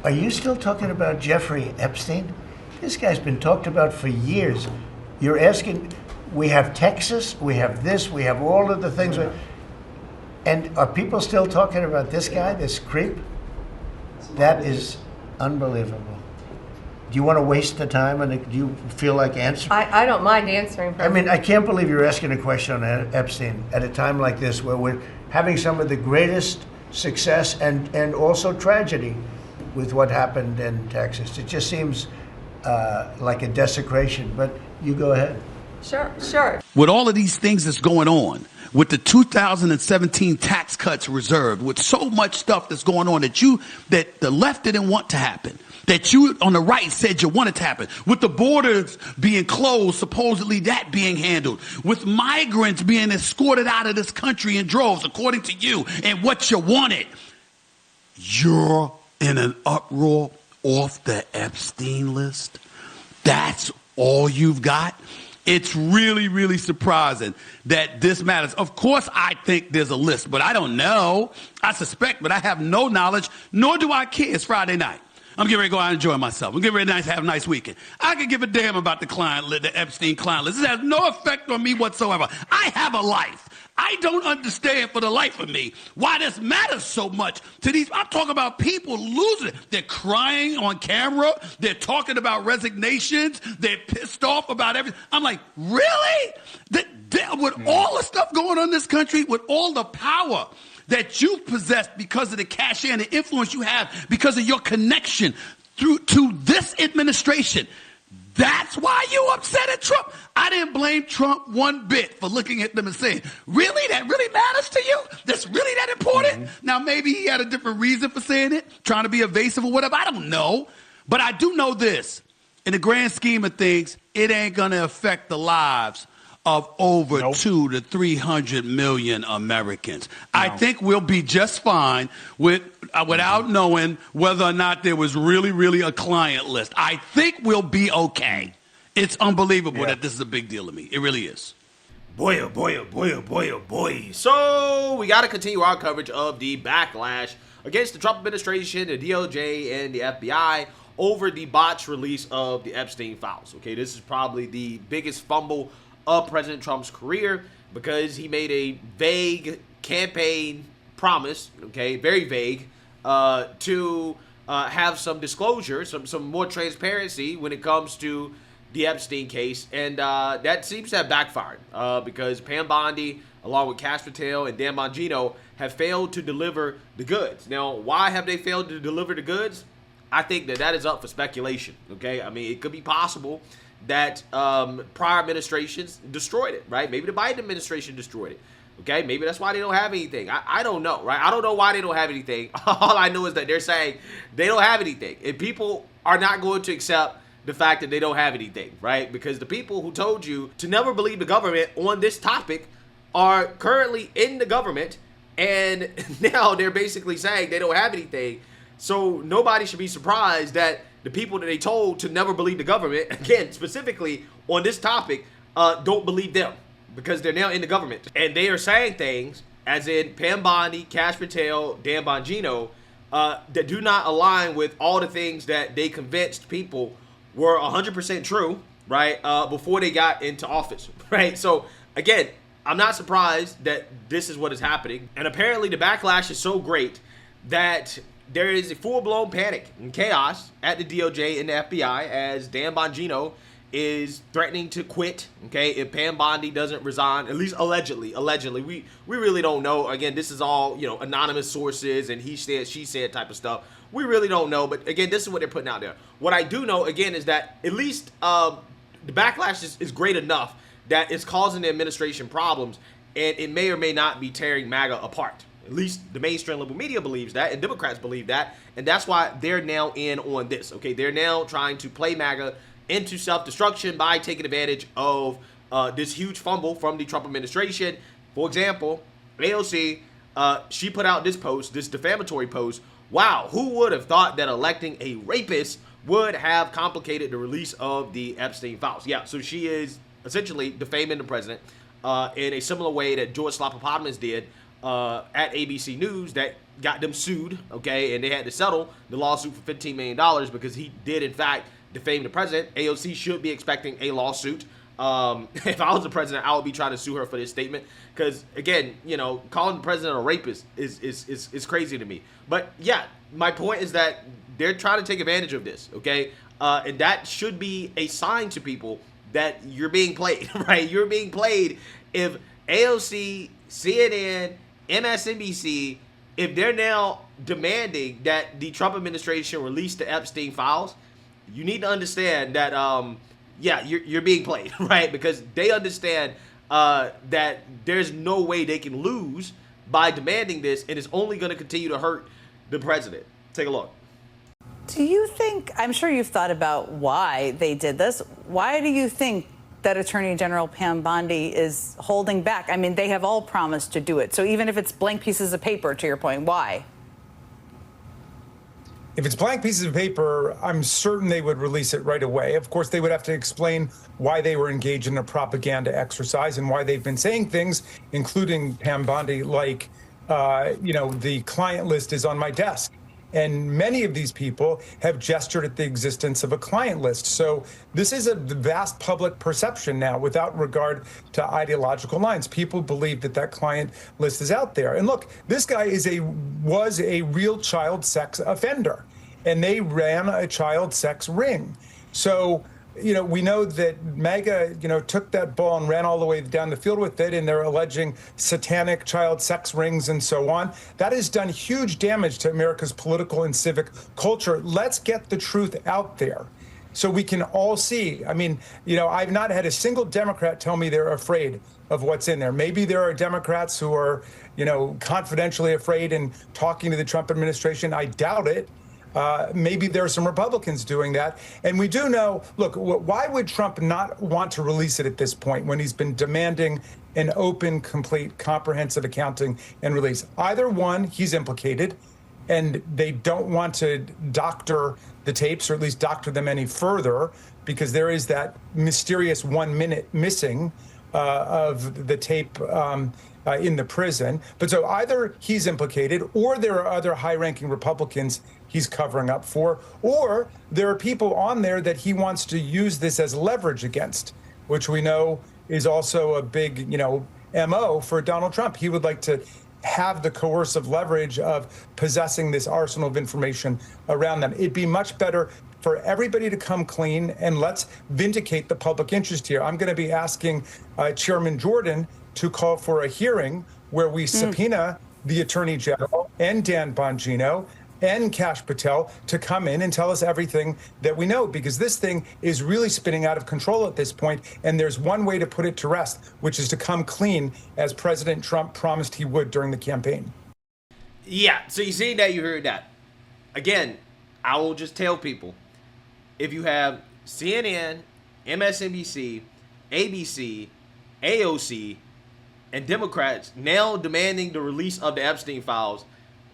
Are you still talking about Jeffrey Epstein? This guy's been talked about for years. You're asking, we have Texas, we have this, we have all of the things. And are people still talking about this guy, this creep? That is unbelievable. Do you want to waste the time, and do you feel like answering? I don't mind answering. I mean, I can't believe you're asking a question on Epstein at a time like this, where we're having some of the greatest success and also tragedy with what happened in Texas. It just seems like a desecration, but you go ahead. Sure. With all of these things that's going on, with the 2017 tax cuts reserved, with so much stuff that's going on that the left didn't want to happen, that you on the right said you wanted to happen, with the borders being closed, supposedly that being handled, with migrants being escorted out of this country in droves, according to you, and what you wanted, you're in an uproar off the Epstein list? That's all you've got? It's really, really surprising that this matters. Of course, I think there's a list, but I don't know. I suspect, but I have no knowledge, nor do I care. It's Friday night. I'm getting ready to go out and enjoy myself. I'm getting ready to have a nice weekend. I could give a damn about the Epstein client list. It has no effect on me whatsoever. I have a life. I don't understand for the life of me why this matters so much to these. I'm talking about people losing it. They're crying on camera. They're talking about resignations. They're pissed off about everything. I'm like, really? With all the stuff going on in this country, with all the power that you possess because of the cachet and the influence you have because of your connection to this administration, that's why you upset at Trump. I didn't blame Trump one bit for looking at them and saying, really? That really matters to you? That's really that important? Now, maybe he had a different reason for saying it, trying to be evasive or whatever. I don't know. But I do know this. In the grand scheme of things, it ain't going to affect the lives of over 2 to 300 million Americans. I think we'll be just fine without knowing whether or not there was really a client list. I think we'll be okay. It's unbelievable that this is a big deal to me. It really is. Boy, oh boy, oh boy, oh boy, oh boy. So we got to continue our coverage of the backlash against the Trump administration, the DOJ, and the FBI over the botched release of the Epstein files. Okay, this is probably the biggest fumble of President Trump's career because he made a vague campaign promise, okay, very vague, to have some disclosure, some more transparency when it comes to the Epstein case, and that seems to have backfired because Pam Bondi, along with Kash Patel and Dan Bongino, have failed to deliver the goods. Now, why have they failed to deliver the goods? I think that is up for speculation, okay? I mean, it could be possible that prior administrations destroyed it, right? Maybe the Biden administration destroyed it, okay? Maybe that's why they don't have anything. I don't know, right? I don't know why they don't have anything. All I know is that they're saying they don't have anything. And people are not going to accept the fact that they don't have anything, right? Because the people who told you to never believe the government on this topic are currently in the government, and now they're basically saying they don't have anything. So nobody should be surprised that the people that they told to never believe the government, again, specifically on this topic, don't believe them because they're now in the government. And they are saying things, as in Pam Bondi, Kash Patel, Dan Bongino, that do not align with all the things that they convinced people were 100% true, right, before they got into office, right? So, again, I'm not surprised that this is what is happening. And apparently the backlash is so great that there is a full-blown panic and chaos at the DOJ and the FBI as Dan Bongino is threatening to quit, okay, if Pam Bondi doesn't resign, at least allegedly. We really don't know. Again, this is all, anonymous sources and he said, she said type of stuff. We really don't know, but again, this is what they're putting out there. What I do know, again, is that at least the backlash is great enough that it's causing the administration problems, and it may or may not be tearing MAGA apart. At least the mainstream liberal media believes that, and Democrats believe that, and that's why they're now in on this, okay? They're now trying to play MAGA into self-destruction by taking advantage of this huge fumble from the Trump administration. For example, AOC, she put out this post, this defamatory post. Wow, who would have thought that electing a rapist would have complicated the release of the Epstein files? Yeah, so she is essentially defaming the president in a similar way that George Slopopotamus did at ABC News, that got them sued, okay, and they had to settle the lawsuit for $15 million because he did, in fact, defame the president. AOC should be expecting a lawsuit. If I was the president, I would be trying to sue her for this statement because, again, you know, calling the president a rapist is crazy to me. But, yeah, my point is that they're trying to take advantage of this, okay, and that should be a sign to people that you're being played, right? You're being played if AOC, CNN, MSNBC, if they're now demanding that the Trump administration release the Epstein files, you need to understand that, yeah, you're being played, right? Because they understand that there's no way they can lose by demanding this, and it's only going to continue to hurt the president. Take a look. Do you think, I'm sure you've thought about why they did this. Why do you think that Attorney General Pam Bondi is holding back? I mean, they have all promised to do it. So even if it's blank pieces of paper, to your point, why? If it's blank pieces of paper, I'm certain they would release it right away. Of course, they would have to explain why they were engaged in a propaganda exercise and why they've been saying things, including Pam Bondi, like, you know, the client list is on my desk. And many of these people have gestured at the existence of a client list. So this is a vast public perception now without regard to ideological lines. People believe that that client list is out there. And look, this guy was a real child sex offender, and they ran a child sex ring. So, you know, we know that MAGA, you know, took that ball and ran all the way down the field with it, and they're alleging satanic child sex rings and so on. That has done huge damage to America's political and civic culture. Let's get the truth out there so we can all see. I mean, you know, I've not had a single Democrat tell me they're afraid of what's in there. Maybe there are Democrats who are, you know, confidentially afraid and talking to the Trump administration. I doubt it. Maybe there are some Republicans doing that. And we do know, look, why would Trump not want to release it at this point when he's been demanding an open, complete, comprehensive accounting and release? Either one, he's implicated, and they don't want to doctor the tapes, or at least doctor them any further, because there is that mysterious 1 minute missing of the tape in the prison. But so either he's implicated, or there are other high-ranking Republicans he's covering up for, or there are people on there that he wants to use this as leverage against, which we know is also a big, you know, MO for Donald Trump. He would like to have the coercive leverage of possessing this arsenal of information around them. It'd be much better for everybody to come clean, and let's vindicate the public interest here. I'm going to be asking Chairman Jordan to call for a hearing where we subpoena the Attorney General and Dan Bongino and Kash Patel to come in and tell us everything that we know, because this thing is really spinning out of control at this point, and there's one way to put it to rest, which is to come clean, as President Trump promised he would during the campaign. Yeah, so you see that, you heard that. Again, I will just tell people, if you have CNN, MSNBC, ABC, AOC, and Democrats now demanding the release of the Epstein files,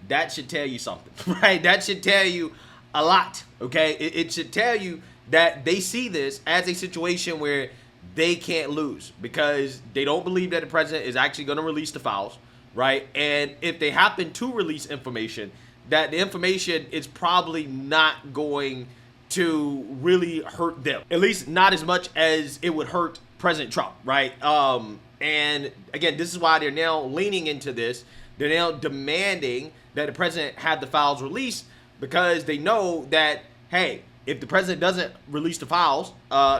that should tell you something, right? That should tell you a lot, okay? It should tell you that they see this as a situation where they can't lose, because they don't believe that the president is actually going to release the files, right? And if they happen to release information, that the information is probably not going to really hurt them, at least not as much as it would hurt President Trump, right? And again, this is why they're now leaning into this. They're now demanding that the president have the files released, because they know that, hey, if the president doesn't release the files,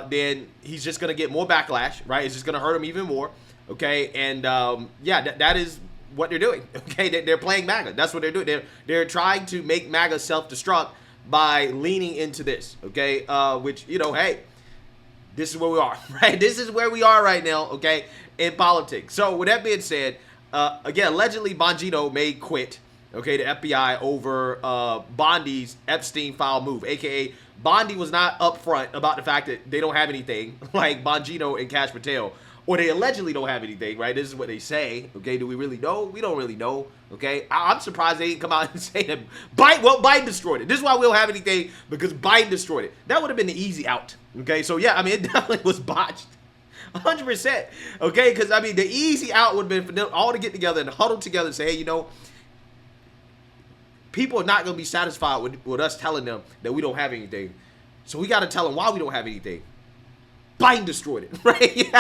then he's just going to get more backlash, right? It's just going to hurt him even more, okay? And yeah, that is what they're doing, okay? They're playing MAGA. That's what they're doing. They're trying to make MAGA self-destruct by leaning into this, okay? Which, you know, hey, this is where we are, right? This is where we are right now, okay, in politics. So with that being said, again, allegedly Bongino may quit, okay, the FBI over Bondi's Epstein file move, aka Bondi was not upfront about the fact that they don't have anything like Bongino and Kash Patel, or they allegedly don't have anything, right? This is what they say, okay? Do we really know? We don't really know, okay? I'm surprised they didn't come out and say that Biden destroyed it. This is why we don't have anything, because Biden destroyed it. That would have been the easy out, okay? So yeah, I mean, it definitely was botched. 100%, okay? Because, I mean, the easy out would have been for them all to get together and huddle together and say, hey, you know, people are not going to be satisfied with us telling them that we don't have anything. So we got to tell them why we don't have anything. Biden destroyed it, right?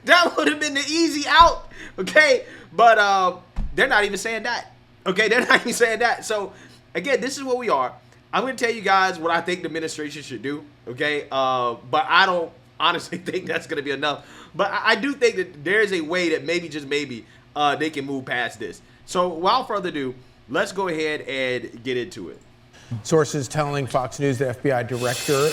That would have been the easy out, okay? But they're not even saying that, okay? They're not even saying that. So, again, this is where we are. I'm going to tell you guys what I think the administration should do, okay? But I don't honestly think that's going to be enough. But I do think that there is a way that maybe, just maybe, they can move past this. So, without further ado, let's go ahead and get into it. Sources telling Fox News the FBI Director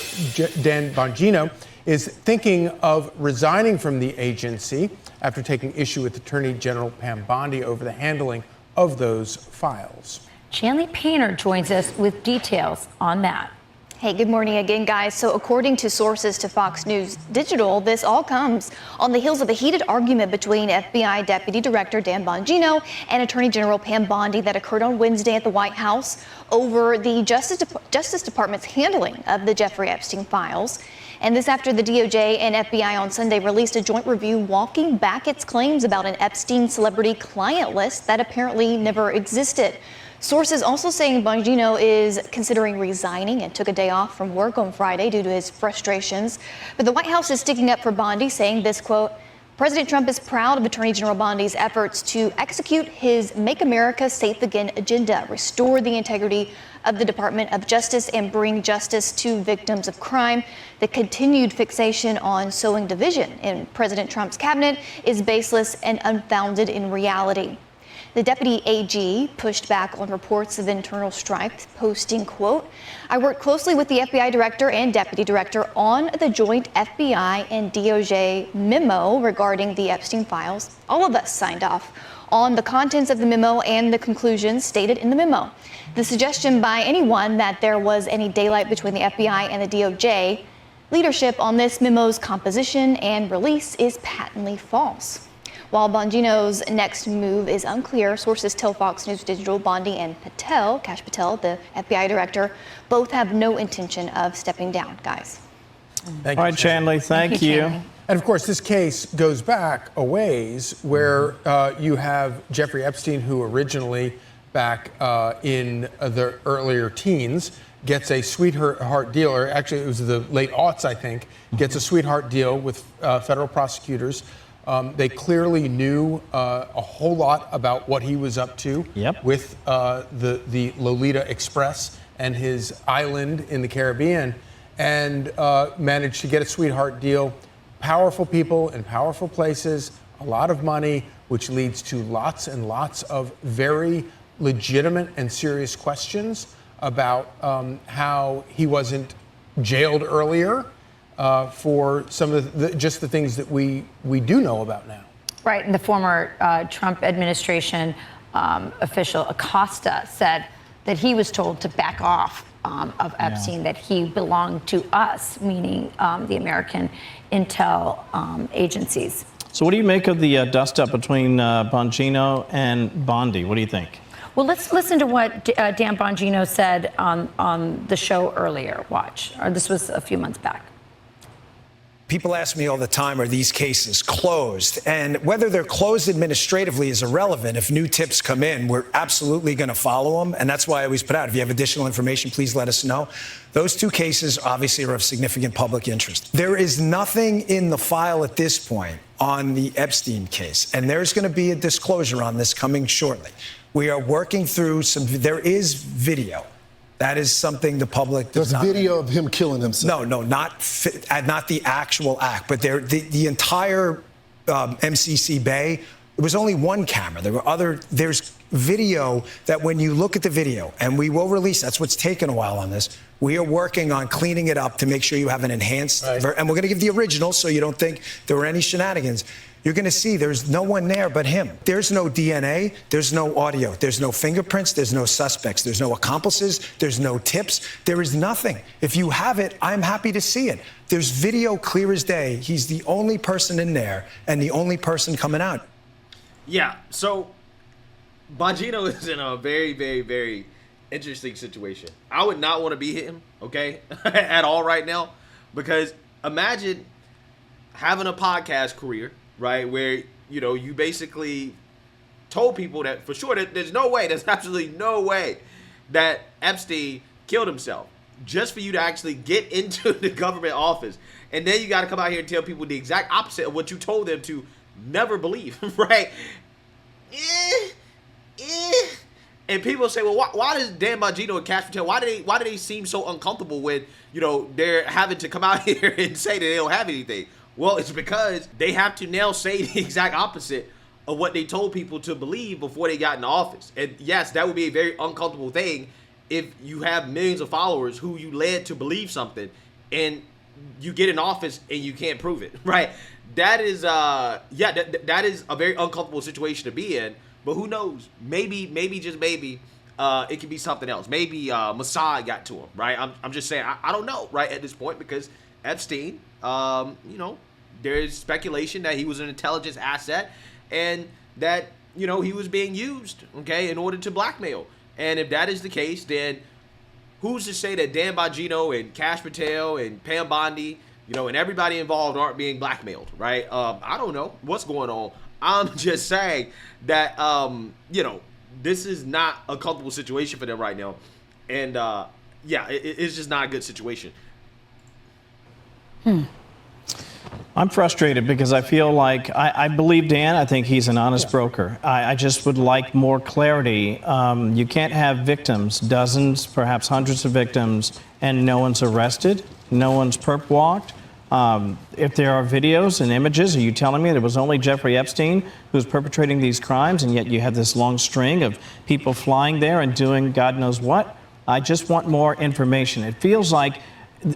Dan Bongino is thinking of resigning from the agency after taking issue with Attorney General Pam Bondi over the handling of those files. Chanley Painter joins us with details on that. Hey, good morning again, guys. So according to sources to Fox News Digital, this all comes on the heels of a heated argument between FBI Deputy Director Dan Bongino and Attorney General Pam Bondi that occurred on Wednesday at the White House over the Justice Department's handling of the Jeffrey Epstein files. And this after the DOJ and FBI on Sunday released a joint review walking back its claims about an Epstein celebrity client list that apparently never existed. Sources also saying Bongino is considering resigning and took a day off from work on Friday due to his frustrations. But the White House is sticking up for Bondi, saying this, quote, President Trump is proud of Attorney General Bondi's efforts to execute his Make America Safe Again agenda, restore the integrity of the Department of Justice and bring justice to victims of crime. The continued fixation on sowing division in President Trump's cabinet is baseless and unfounded in reality. The deputy AG pushed back on reports of internal strife, posting, quote, I worked closely with the FBI director and deputy director on the joint FBI and DOJ memo regarding the Epstein files. All of us signed off on the contents of the memo and the conclusions stated in the memo. The suggestion by anyone that there was any daylight between the FBI and the DOJ leadership on this memo's composition and release is patently false. While Bongino's next move is unclear, sources tell Fox News Digital Bondi and Kash Patel, the FBI director, both have no intention of stepping down, guys. Thank you, All right, Chanley, thank you. Chanley. And of course, this case goes back a ways where you have Jeffrey Epstein, who originally back in the earlier teens gets a sweetheart deal, or actually it was the late aughts, I think, gets a sweetheart deal with federal prosecutors. They clearly knew a whole lot about what he was up to with the Lolita Express and his island in the Caribbean, and managed to get a sweetheart deal. Powerful people in powerful places, a lot of money, which leads to lots and lots of very legitimate and serious questions about how he wasn't jailed earlier. For some of just the things that we do know about now. Right, and the former Trump administration official Acosta said that he was told to back off of Epstein, that he belonged to us, meaning the American intel agencies. So what do you make of the dust-up between Bongino and Bondi? What do you think? Well, let's listen to what Dan Bongino said on the show earlier. Watch. Or this was a few months back. People ask me all the time, are these cases closed? And whether they're closed administratively is irrelevant. If new tips come in, we're absolutely going to follow them. And that's why I always put out, if you have additional information, please let us know. Those two cases obviously are of significant public interest. There is nothing in the file at this point on the Epstein case. And there's going to be a disclosure on this coming shortly. We are working through there is video. That is something the public does not. There's video of him killing himself. No, not the actual act, but the entire MCC Bay. There was only one camera. There's video that when you look at the video, and we will release. That's what's taken a while on this. We are working on cleaning it up to make sure you have an enhanced. And we're going to give the original, so you don't think there were any shenanigans. You're going to see there's no one there but him. There's no DNA. There's no audio. There's no fingerprints. There's no suspects. There's no accomplices. There's no tips. There is nothing. If you have it, I'm happy to see it. There's video clear as day. He's the only person in there and the only person coming out. Yeah, so Bongino is in a very, very, very interesting situation. I would not want to be him, okay, at all right now, because imagine having a podcast career, right, where, you basically told people that for sure that there's absolutely no way that Epstein killed himself, just for you to actually get into the government office. And then you got to come out here and tell people the exact opposite of what you told them to never believe, right? And people say, well, why does Dan Bongino and Cash Patel, why do they seem so uncomfortable when, they're having to come out here and say that they don't have anything? Well, it's because they have to now say the exact opposite of what they told people to believe before they got in office. And yes, that would be a very uncomfortable thing if you have millions of followers who you led to believe something and you get in office and you can't prove it, right? That is, that is a very uncomfortable situation to be in. But who knows? Maybe, just maybe, it could be something else. Maybe Mossad got to him, right? I'm just saying, I don't know, right, at this point, because Epstein, there's speculation that he was an intelligence asset and that, he was being used, okay, in order to blackmail. And if that is the case, then who's to say that Dan Bongino and Cash Patel and Pam Bondi, and everybody involved aren't being blackmailed, right? I don't know what's going on. I'm just saying that, this is not a comfortable situation for them right now. And, it's just not a good situation. I'm frustrated because I feel like I believe Dan. I think he's an honest broker. I just would like more clarity. You can't have victims, dozens, perhaps hundreds of victims, and no one's arrested, no one's perp walked. If there are videos and images, are you telling me there was only Jeffrey Epstein who's perpetrating these crimes, and yet you have this long string of people flying there and doing God knows what? I just want more information. It feels like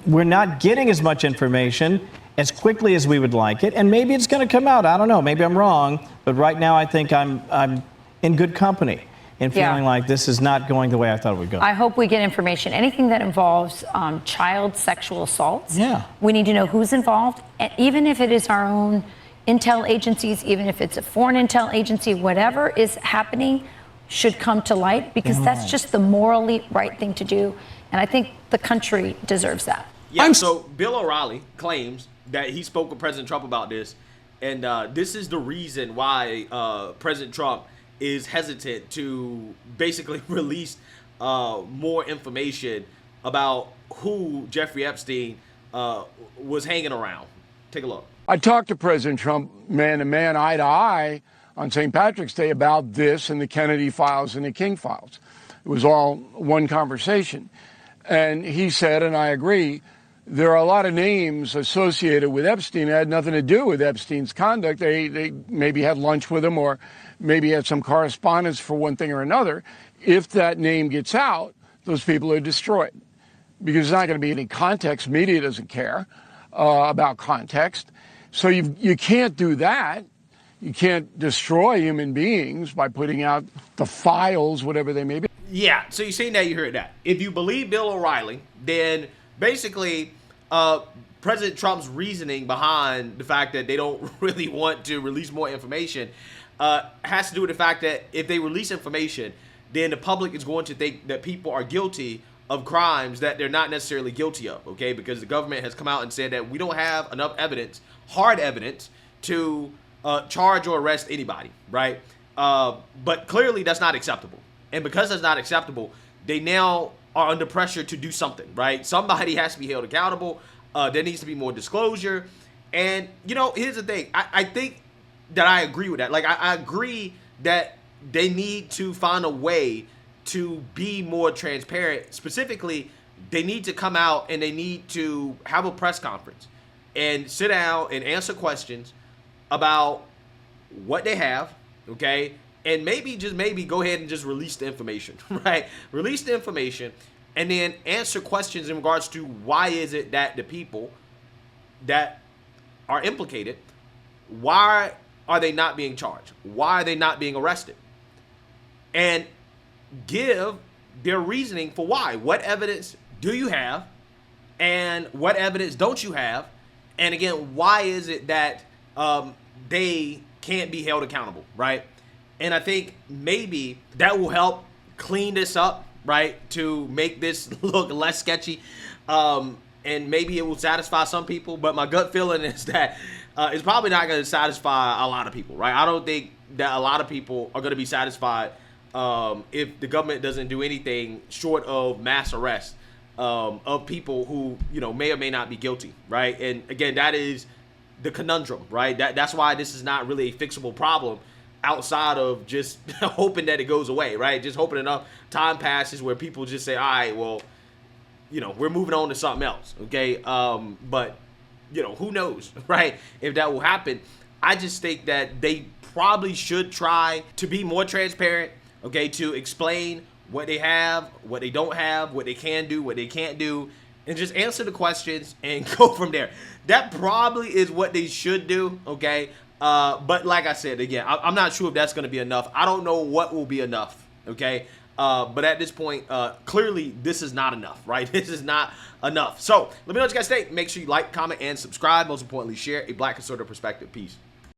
we're not getting as much information as quickly as we would like it, and maybe it's going to come out. I don't know. Maybe I'm wrong, but right now I think I'm in good company and feeling like this is not going the way I thought it would go. I hope we get information. Anything that involves child sexual assaults, Yeah. we need to know who's involved, and even if it is our own intel agencies, even if it's a foreign intel agency, whatever is happening should come to light, because that's just the morally right thing to do, and I think the country deserves that. Yeah, so Bill O'Reilly claims that he spoke with President Trump about this, and this is the reason why President Trump is hesitant to basically release more information about who Jeffrey Epstein was hanging around. Take a look. I talked to President Trump man to man, eye to eye, on St. Patrick's Day about this and the Kennedy files and the King files. It was all one conversation. And he said, and I agree, there are a lot of names associated with Epstein that had nothing to do with Epstein's conduct. They maybe had lunch with him or maybe had some correspondence for one thing or another. If that name gets out, those people are destroyed because there's not going to be any context. Media doesn't care about context. So you can't do that. You can't destroy human beings by putting out the files, whatever they may be. Yeah, so you've seen that, you heard that. If you believe Bill O'Reilly, then basically President Trump's reasoning behind the fact that they don't really want to release more information has to do with the fact that if they release information, then the public is going to think that people are guilty of crimes that they're not necessarily guilty of, okay? Because the government has come out and said that we don't have enough evidence, hard evidence, to charge or arrest anybody, right? But clearly that's not acceptable. And because that's not acceptable, they now are under pressure to do something, right? Somebody has to be held accountable. There needs to be more disclosure. And, here's the thing. I think that I agree with that. Like, I agree that they need to find a way to be more transparent. Specifically, they need to come out and they need to have a press conference and sit down and answer questions about what they have, okay? And maybe, just maybe, go ahead and just release the information, right? Release the information and then answer questions in regards to why is it that the people that are implicated, why are they not being charged? Why are they not being arrested? And give their reasoning for why. What evidence do you have? And what evidence don't you have? And again, why is it that they can't be held accountable, right? And I think maybe that will help clean this up, right? To make this look less sketchy. And maybe it will satisfy some people. But my gut feeling is that is probably not going to satisfy a lot of people, right? I don't think that a lot of people are going to be satisfied if the government doesn't do anything short of mass arrest of people who, may or may not be guilty, right? And again, that is the conundrum, right? That's why this is not really a fixable problem outside of just hoping that it goes away, right? Just hoping enough time passes where people just say, all right, well, we're moving on to something else, okay? But, who knows, right? If that will happen. I just think that they probably should try to be more transparent, okay, to explain what they have, what they don't have, what they can do, what they can't do, and just answer the questions and go from there. That probably is what they should do, okay? But like I said, again, I'm not sure if that's going to be enough. I don't know what will be enough, okay? But at this point, clearly this is not enough, right? This is not enough. So let me know what you guys think. Make sure you like, comment, and subscribe. Most importantly, share a Black conservative perspective. Peace.